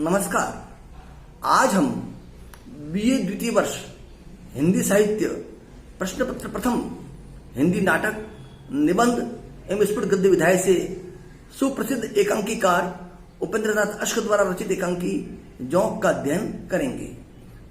नमस्कार। आज हम बीए द्वितीय वर्ष हिंदी साहित्य प्रश्न पत्र प्रथम हिंदी नाटक निबंध एवं स्फुट गद्य विधाय से सुप्रसिद्ध एकांकीकार उपेंद्रनाथ अश्क द्वारा रचित एकांकी जोंक का अध्ययन करेंगे।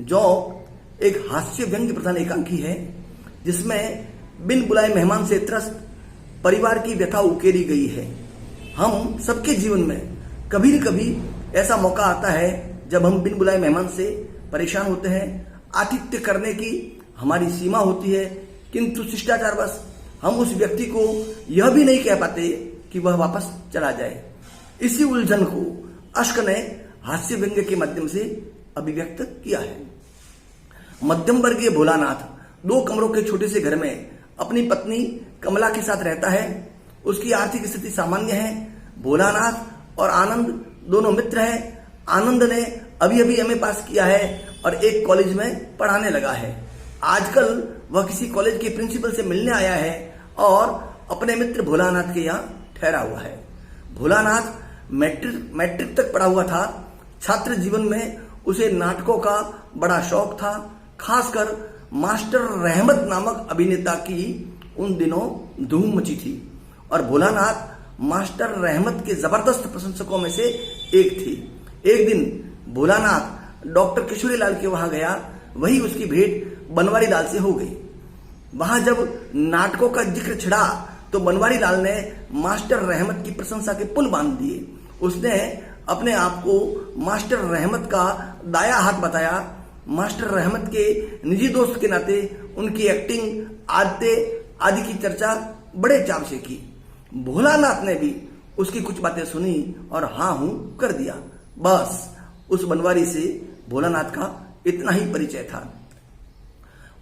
जोंक एक हास्य व्यंग्य प्रधान एकांकी है जिसमें बिन बुलाए मेहमान से त्रस्त परिवार की व्यथा उकेरी गई है। हम सबके जीवन में कभी न कभी ऐसा मौका आता है जब हम बिन बुलाए मेहमान से परेशान होते हैं। आतिथ्य करने की हमारी सीमा होती है, किंतु शिष्टाचारवश हम उस व्यक्ति को यह भी नहीं कह पाते कि वह वापस चला जाए। इसी उलझन को अश्क ने हास्य व्यंग्य के माध्यम से अभिव्यक्त किया है। मध्यम वर्गीय भोलानाथ 2 कमरों के छोटे से घर में अपनी पत्नी कमला के साथ रहता है। उसकी आर्थिक स्थिति सामान्य है। भोलानाथ और आनंद दोनों मित्र हैं। आनंद ने अभी अभी एमए पास किया है और एक कॉलेज में पढ़ाने लगा है। आजकल वह किसी कॉलेज के प्रिंसिपल से मिलने आया है और अपने मित्र भोलानाथ के यहाँ ठहरा हुआ है। भोलानाथ मैट्रिक तक पढ़ा हुआ था। छात्र जीवन में उसे नाटकों का बड़ा शौक था। खासकर मास्टर रहमत नामक अभिनेता की उन दिनों धूम मची थी और भोलानाथ मास्टर रहमत के जबरदस्त प्रशंसकों में से एक थी। एक दिन भोलानाथ डॉक्टर किशोरी लाल के वहां गया। वही उसकी भेंट बनवारी लाल से हो गई। वहां जब नाटकों का जिक्र छिड़ा तो बनवारी लाल ने मास्टर रहमत की प्रशंसा के पुल बांध दिए। उसने अपने आप को मास्टर रहमत का दाया हाथ बताया। मास्टर रहमत के निजी दोस्त के नाते उनकी एक्टिंग आदि की चर्चा बड़े चाव से की। भोलानाथ ने भी उसकी कुछ बातें सुनी और हाँ हूं कर दिया। बस उस बनवारी से भोलानाथ का इतना ही परिचय था।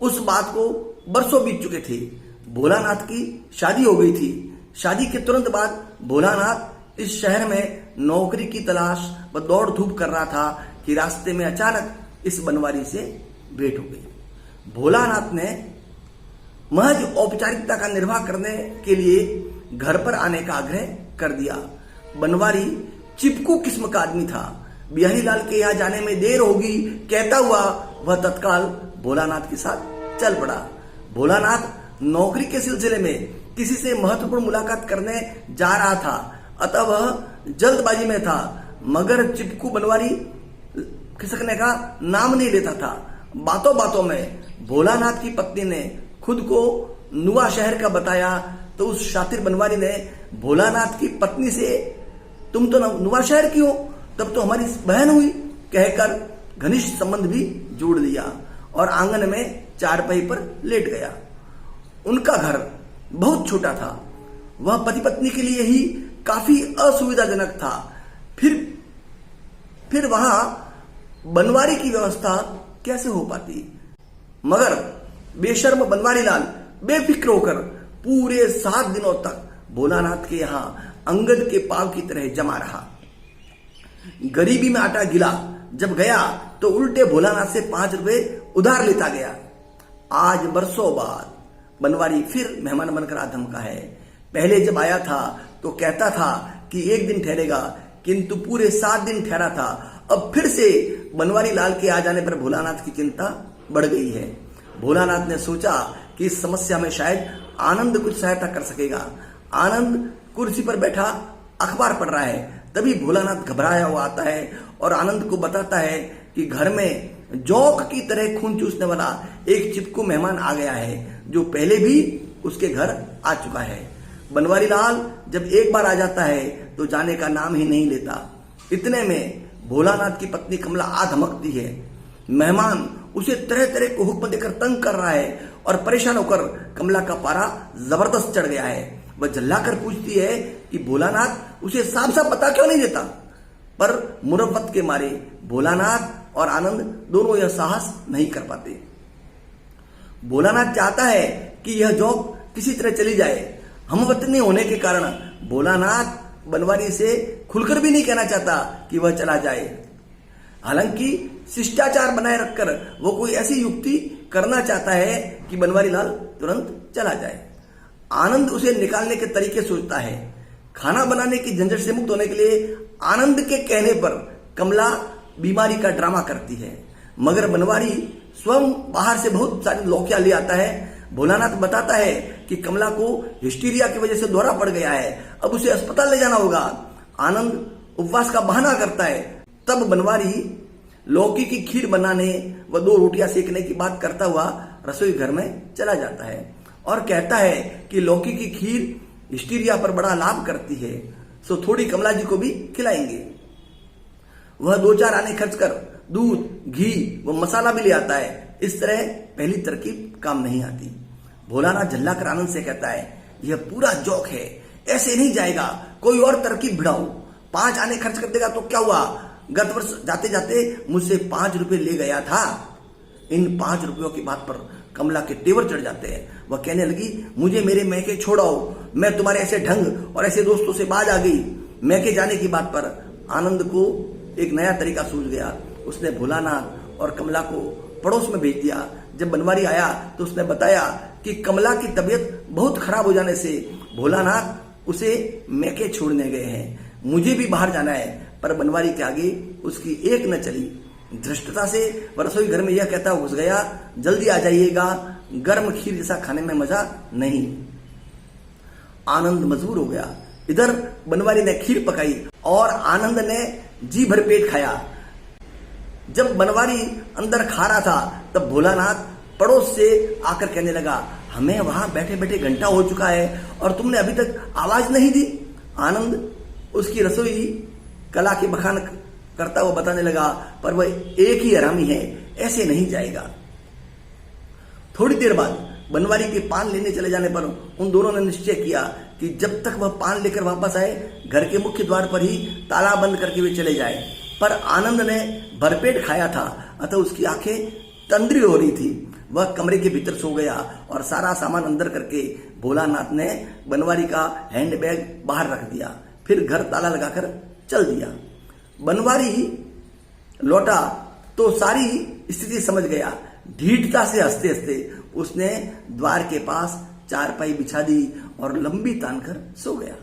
उस बात को बरसों बीत चुके थे। भोलानाथ की शादी हो गई थी। शादी के तुरंत बाद भोलानाथ इस शहर में नौकरी की तलाश व दौड़ धूप कर रहा था कि रास्ते में अचानक इस बनवारी से भेंट हो गई। भोलानाथ ने महज औपचारिकता का निर्वाह करने के लिए घर पर आने का आग्रह कर दिया। बनवारी चिपकू किस्म का आदमी था। बिहारी लाल के यहाँ जाने में देर होगी कहता हुआ वह तत्काल भोलानाथ के साथ चल पड़ा। भोलानाथ नौकरी के सिलसिले में किसी से महत्वपूर्ण मुलाकात करने जा रहा था, अतः वह जल्दबाजी में था। मगर चिपकू बनवारी खिसकने का नाम नहीं लेता था। बातों बातों में भोलानाथ की पत्नी ने खुद को नुआ शहर का बताया तो उस शातिर बनवारी ने भोलानाथ की पत्नी से तुम तो नुआ शहर की हो, तब तो हमारी बहन हुई कहकर घनिष्ठ संबंध भी जोड़ लिया और आंगन में चारपाई पर लेट गया। उनका घर बहुत छोटा था। वह पति पत्नी के लिए ही काफी असुविधाजनक था। फिर वहां बनवारी की व्यवस्था कैसे हो पाती। मगर बेशर्म बनवारी लाल बेफिक्र होकर पूरे 7 दिनों तक भोलानाथ के यहां अंगद के पाव की तरह जमा रहा। गरीबी में आटा गिला जब गया तो उल्टे भोलानाथ से 5 रुपए उधार लेता गया। आज बरसों बाद बनवारी फिर मेहमान बनकर आ धमका है। पहले जब आया था तो कहता था कि 1 दिन ठहरेगा, किंतु पूरे 7 दिन ठहरा था। अब फिर से बनवारी लाल के आ जाने पर भोलानाथ की चिंता बढ़ गई है। भोलानाथ ने सोचा कि इस समस्या में शायद आनंद कुछ सहायता कर सकेगा। आनंद कुर्सी पर बैठा अखबार पढ़ रहा है। तभी भोलानाथ घबराया हुआ आता है और आनंद को बताता है कि घर में जोंक की तरह खून चूसने वाला एक चिपकू मेहमान आ गया है जो पहले भी उसके घर आ चुका है। बनवारी लाल जब एक बार आ जाता है तो जाने का नाम ही नहीं लेता। इतने में भोलानाथ की पत्नी कमला आ धमकती है। मेहमान उसे तरह तरह को हुक्म देकर तंग कर रहा है और परेशान होकर कमला का पारा जबरदस्त चढ़ गया है। वह जल्लाकर पूछती है कि भोलानाथ उसे साफ साफ पता क्यों नहीं देता। पर मुरव्वत के मारे भोलानाथ और आनंद दोनों यह साहस नहीं कर पाते। भोलानाथ चाहता है कि यह जोंक किसी तरह चली जाए। हमवतनी होने के कारण भोलानाथ बनवारी से खुलकर भी नहीं कहना चाहता कि वह चला जाए। हालांकि शिष्टाचार बनाए रखकर वो कोई ऐसी युक्ति करना चाहता है कि बनवारी लाल तुरंत चला जाए। आनंद उसे निकालने के तरीके सोचता है। खाना बनाने की झंझट से मुक्त होने के लिए आनंद के कहने पर कमला बीमारी का ड्रामा करती है, मगर बनवारी स्वयं बाहर से बहुत सारी लौकियां ले आता है। भोलानाथ बताता है कि कमला को हिस्टीरिया की वजह से दौरा पड़ गया है, अब उसे अस्पताल ले जाना होगा। आनंद उपवास का बहाना करता है। तब बनवारी लौकी की खीर बनाने व 2 रोटियां सेकने की बात करता हुआ रसोई घर में चला जाता है और कहता है कि लौकी की खीर हिस्टीरिया पर बड़ा लाभ करती है, सो थोड़ी कमला जी को भी खिलाएंगे। वह 2-4 आने खर्च कर दूध, घी व मसाला भी ले आता है। इस तरह पहली तरकीब काम नहीं आती। भोलानाथ झल्लाकर आनंद से कहता है, यह पूरा जोक है, ऐसे नहीं जाएगा, कोई और तरकीब भिड़ाओ। 5 आने खर्च कर देगा तो क्या हुआ, गत वर्ष जाते जाते मुझसे 5 रुपए ले गया था। इन 5 रुपयों की बात पर कमला के तेवर चढ़ जाते हैं। वह कहने लगी, मुझे मेरे मैके छोड़ाओ, मैं तुम्हारे ऐसे ढंग और ऐसे दोस्तों से बाज आ गई। मैके जाने की बात पर आनंद को एक नया तरीका सूझ गया। उसने भोलानाथ और कमला को पड़ोस में भेज दिया। जब बनवारी आया तो उसने बताया कि कमला की तबीयत बहुत खराब हो जाने से भोलानाथ उसे मैके छोड़ने गए हैं, मुझे भी बाहर जाना है। पर बनवारी के आगे उसकी एक न चली। धृष्टता से वह रसोई घर में यह कहता घुस गया, जल्दी आ जाइएगा, गर्म खीर जैसा खाने में मजा नहीं। आनंद मजबूर हो गया। इधर बनवारी ने खीर पकाई और आनंद ने जी भर पेट खाया। जब बनवारी अंदर खा रहा था तब भोलानाथ पड़ोस से आकर कहने लगा, हमें वहां बैठे बैठे घंटा हो चुका है और तुमने अभी तक आवाज नहीं दी। आनंद उसकी रसोई कला की बखान करता हुआ बताने लगा, पर वह एक ही हरामी है, ऐसे नहीं जाएगा। थोड़ी देर बाद बनवारी के पान लेने चले जाने पर उन दोनों ने निश्चय किया कि जब तक वह पान लेकर वापस आए घर के मुख्य द्वार पर ही ताला बंद करके वे चले जाए। पर आनंद ने भरपेट खाया था, अतः उसकी आंखें तंद्री हो रही थी। वह कमरे के भीतर सो गया और सारा सामान अंदर करके भोलानाथ ने बनवारी का हैंडबैग बाहर रख दिया, फिर घर ताला लगाकर चल दिया। बनवारी लौटा तो सारी स्थिति समझ गया। ढीठता से हंसते हंसते उसने द्वार के पास चारपाई बिछा दी और लंबी तान कर सो गया।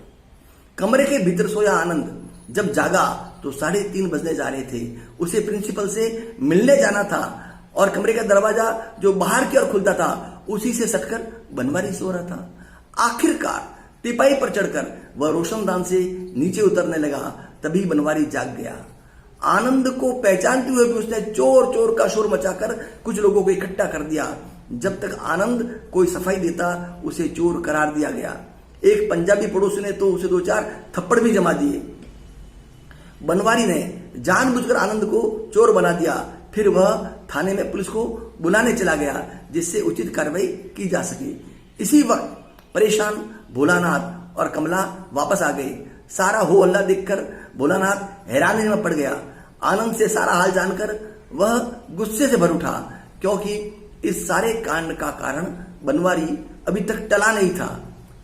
कमरे के भीतर सोया आनंद जब जागा तो 3:30 बजने जा रहे थे। उसे प्रिंसिपल से मिलने जाना था और कमरे का दरवाजा जो बाहर की ओर खुलता था उसी से सटकर बनवारी सो रहा था। आखिरकार टिपाई पर चढ़कर वह रोशनदान से नीचे उतरने लगा, तभी बनवारी जाग गया। आनंद को पहचानते हुए भी उसने चोर चोर का शोर मचाकर कुछ लोगों को इकट्ठा कर दिया। जब तक आनंद कोई सफाई देता उसे चोर करार दिया गया। एक पंजाबी पड़ोसी ने तो उसे 2-4 थप्पड़ भी जमा दिए। बनवारी ने जानबूझकर आनंद को चोर बना दिया। फिर वह थाने में पुलिस को बुलाने चला गया जिससे उचित कार्रवाई की जा सके। इसी वक्त परेशान भोलानाथ और कमला वापस आ गए। सारा हो हल्ला देखकर भोलानाथ हैरानी में पड़ गया। आनंद से सारा हाल जानकर वह गुस्से से भर उठा, क्योंकि इस सारे कांड का कारण बनवारी अभी तक टला नहीं था।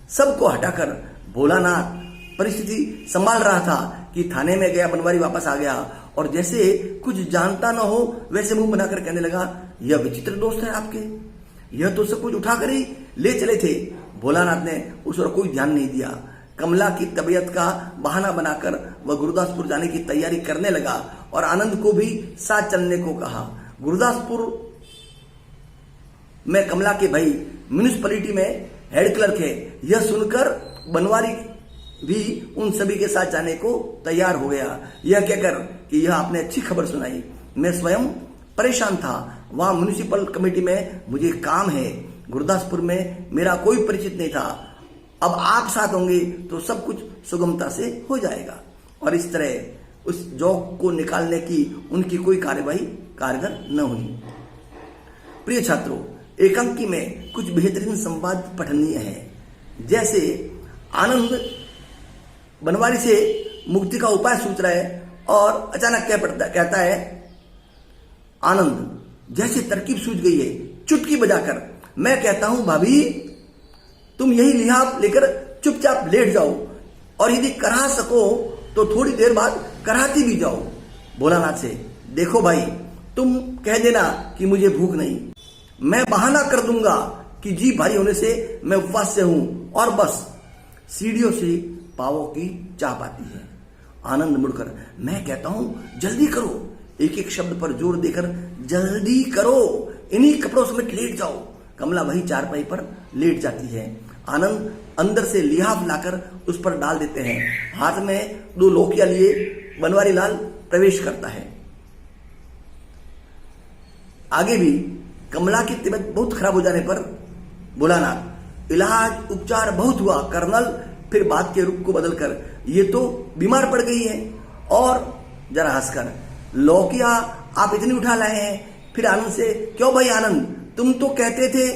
सबको हटाकर भोलानाथ परिस्थिति संभाल रहा था कि थाने में गया बनवारी वापस आ गया और जैसे कुछ जानता न हो वैसे मुंह बनाकर कहने लगा, यह विचित्र दोस्त है आपके, यह तो सब कुछ उठाकर ही ले चले थे। भोलानाथ ने उस पर कोई ध्यान नहीं दिया। कमला की तबीयत का बहाना बनाकर वह गुरदासपुर जाने की तैयारी करने लगा और आनंद को भी साथ चलने को कहा। गुरदासपुर में कमला के भाई म्यूनिसिपैलिटी में हेड क्लर्क है। यह सुनकर बनवारी भी उन सभी के साथ जाने को तैयार हो गया। यह कहकर कि यह आपने अच्छी खबर सुनाई, मैं स्वयं परेशान था। वहां म्यूनिसिपल कमेटी में मुझे काम है, गुरदासपुर में मेरा कोई परिचित नहीं था। अब आप साथ होंगे तो सब कुछ सुगमता से हो जाएगा। और इस तरह उस जोक को निकालने की उनकी कोई कार्यवाही कारगर न हुई। प्रिय छात्रों, एकांकी में कुछ बेहतरीन संवाद पठनीय है। जैसे आनंद बनवारी से मुक्ति का उपाय सोच रहा है और अचानक कहता है, आनंद जैसे तरकीब सूझ गई है, चुटकी बजाकर मैं कहता हूं भाभी तुम यही लिहाफ लेकर चुपचाप लेट जाओ और यदि करा सको तो थोड़ी देर बाद कराती भी जाओ। भोलानाथ से, देखो भाई तुम कह देना कि मुझे भूख नहीं, मैं बहाना कर दूंगा कि जी भारी होने से मैं उपवास से हूं और बस सीढ़ियों से पावों की चाप आती है। आनंद मुड़कर, मैं कहता हूं जल्दी करो, एक एक शब्द पर जोर देकर जल्दी करो, इन्हीं कपड़ों समेत लेट जाओ। कमला वही चारपाई पर लेट जाती है। आनंद अंदर से लिहाफ लाकर उस पर डाल देते हैं। हाथ में 2 लौकियां लिए बनवारी लाल प्रवेश करता है। आगे भी कमला की तबीयत बहुत खराब हो जाने पर भोलानाथ, इलाज उपचार बहुत हुआ कर्नल, फिर बात के रुख को बदलकर, ये तो बीमार पड़ गई है। और जरा हंसकर, लौकिया आप इतनी उठा लाए हैं। फिर आनंद से, क्यों भाई आनंद, तुम तो कहते थे।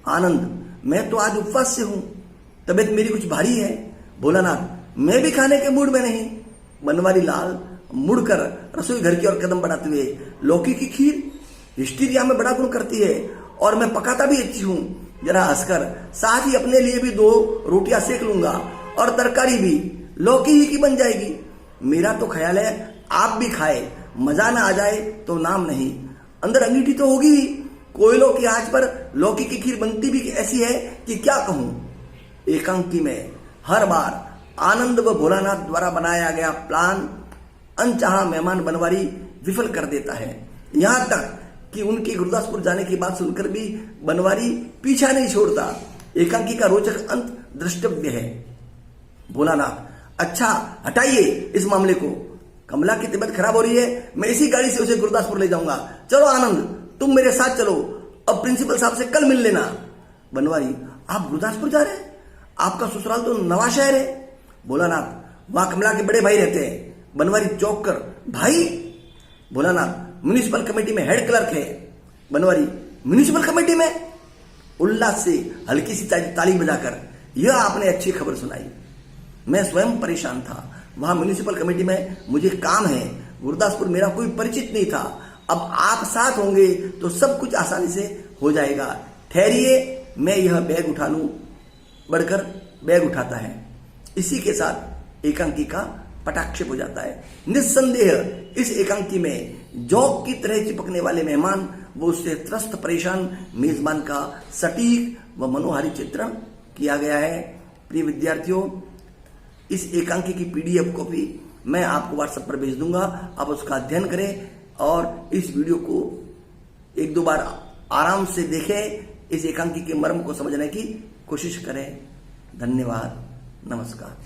आनंद, मैं तो आज उपवास से हूं, तबीयत मेरी कुछ भारी है। भोलानाथ, मैं भी खाने के मूड में नहीं। बनवारी लाल मुड़कर रसोई घर की ओर कदम बढ़ाते हुए, लौकी की खीर हिस्टीरिया में बड़ा गुण करती है और मैं पकाता भी अच्छी हूं। जरा हंसकर, साथ ही अपने लिए भी 2 रोटियां सेक लूंगा और तरकारी भी लौकी ही की बन जाएगी। मेरा तो ख्याल है आप भी खाए, मजा ना आ जाए तो नाम नहीं। अंदर अंगीठी तो होगी ही, कोयलों की आंच पर लौकी की खीर बनती भी ऐसी है कि क्या कहूं। एकांकी में हर बार आनंद व भोलानाथ द्वारा बनाया गया प्लान अनचाहा मेहमान बनवारी विफल कर देता है। यहां तक कि उनके गुरदासपुर जाने की बात सुनकर भी बनवारी पीछा नहीं छोड़ता। एकांकी का रोचक अंत द्रष्टव्य है। भोलानाथ, अच्छा हटाइए इस मामले को, कमला की तबीयत खराब हो रही है, मैं इसी गाड़ी से उसे गुरदासपुर ले जाऊंगा। चलो आनंद, तुम मेरे साथ चलो, अब प्रिंसिपल साहब से कल मिल लेना। बनवारी, आप गुरदासपुर जा रहे हैं? आपका ससुराल तो नवा शहर है। भोलानाथ, वहां कमला के बड़े भाई रहते हैं। बनवारी चौंक कर, भाई? भोलानाथ, म्युनिसिपल कमेटी में हेड क्लर्क है। बनवारी, म्युनिसिपल कमेटी में? उल्लास से हल्की सी ताली बजाकर, यह आपने अच्छी खबर सुनाई। मैं स्वयं परेशान था। वहां म्युनिसिपल कमेटी में मुझे काम है। गुरदासपुर मेरा कोई परिचित नहीं था। अब आप साथ होंगे तो सब कुछ आसानी से हो जाएगा। ठहरिए, मैं यह बैग उठा लूं। बढ़कर बैग उठाता है। इसी के साथ एकांकी का पटाक्षेप हो जाता है। निस्संदेह इस एकांकी में जौक की तरह चिपकने वाले मेहमान वो उससे त्रस्त परेशान मेजबान का सटीक व मनोहारी चित्रण किया गया है। प्रिय विद्यार्थियों, इस एकांकी की PDF कॉपी मैं आपको WhatsApp पर भेज दूंगा। आप उसका अध्ययन करें और इस वीडियो को 1-2 बार आराम से देखें। इस एकांकी के मर्म को समझने की कोशिश करें। धन्यवाद, नमस्कार।